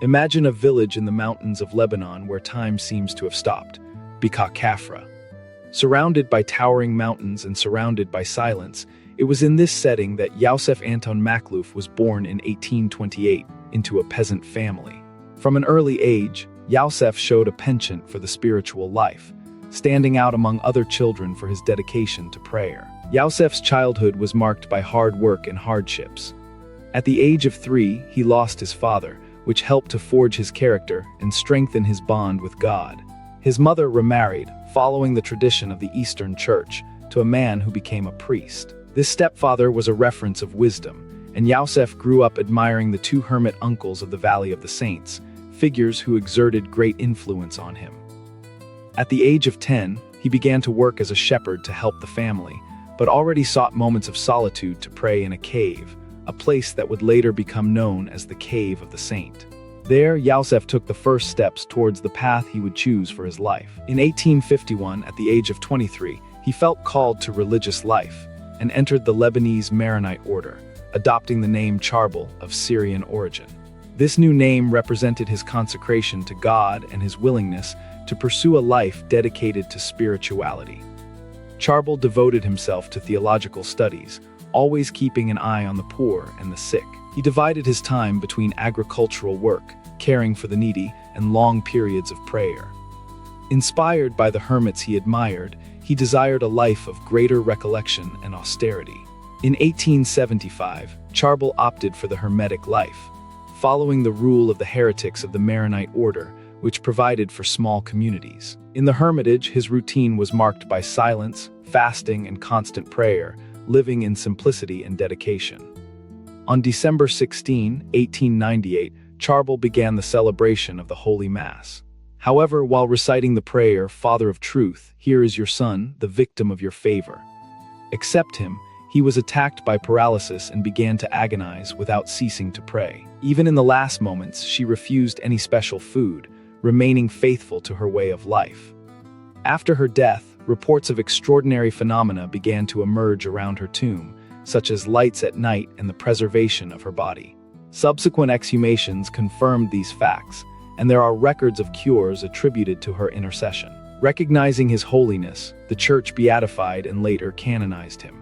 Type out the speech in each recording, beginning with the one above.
Imagine a village in the mountains of Lebanon where time seems to have stopped. Beqaa Kafra. Surrounded by towering mountains and surrounded by silence, it was in this setting that Yusuf Anton Makhlouf was born in 1828 into a peasant family. From an early age, Yusuf showed a penchant for the spiritual life, standing out among other children for his dedication to prayer. Yusuf's childhood was marked by hard work and hardships. At the age of 3, he lost his father, which helped to forge his character and strengthen his bond with God. His mother remarried, following the tradition of the Eastern Church, to a man who became a priest. This stepfather was a reference of wisdom, and Yusuf grew up admiring the 2 hermit uncles of the Valley of the Saints, figures who exerted great influence on him. At the age of 10, he began to work as a shepherd to help the family, but already sought moments of solitude to pray in a cave, a place that would later become known as the Cave of the Saint. There, Yusuf took the first steps towards the path he would choose for his life. In 1851, at the age of 23, he felt called to religious life and entered the Lebanese Maronite order, adopting the name Charbel of Syrian origin. This new name represented his consecration to God and his willingness to pursue a life dedicated to spirituality. Charbel devoted himself to theological studies, always keeping an eye on the poor and the sick. He divided his time between agricultural work, caring for the needy, and long periods of prayer. Inspired by the hermits he admired, he desired a life of greater recollection and austerity. In 1875, Charbel opted for the hermetic life, following the rule of the heretics of the Maronite order, which provided for small communities. In the hermitage, his routine was marked by silence, fasting, and constant prayer, living in simplicity and dedication. On December 16, 1898, Charbel began the celebration of the Holy Mass. However, while reciting the prayer, "Father of Truth, here is your son, the victim of your favor. Accept him," he was attacked by paralysis and began to agonize without ceasing to pray. Even in the last moments, she refused any special food, remaining faithful to her way of life. After her death, reports of extraordinary phenomena began to emerge around her tomb, such as lights at night and the preservation of her body. Subsequent exhumations confirmed these facts, and there are records of cures attributed to her intercession. Recognizing his holiness, the Church beatified and later canonized him.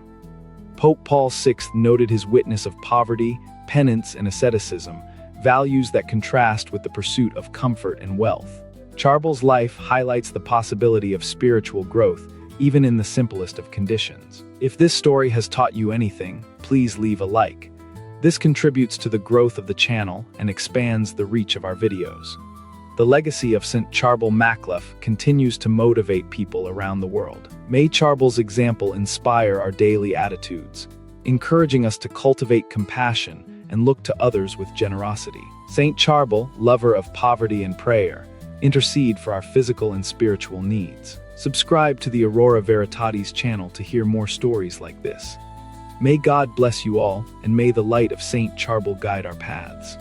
Pope Paul VI noted his witness of poverty, penance, and asceticism, values that contrast with the pursuit of comfort and wealth. Charbel's life highlights the possibility of spiritual growth, even in the simplest of conditions. If this story has taught you anything, please leave a like. This contributes to the growth of the channel and expands the reach of our videos. The legacy of St. Charbel Makhluf continues to motivate people around the world. May Charbel's example inspire our daily attitudes, encouraging us to cultivate compassion and look to others with generosity. St. Charbel, lover of poverty and prayer, intercede for our physical and spiritual needs. Subscribe to the Aurora Veritatis channel to hear more stories like this. May God bless you all, and may the light of St. Charbel guide our paths.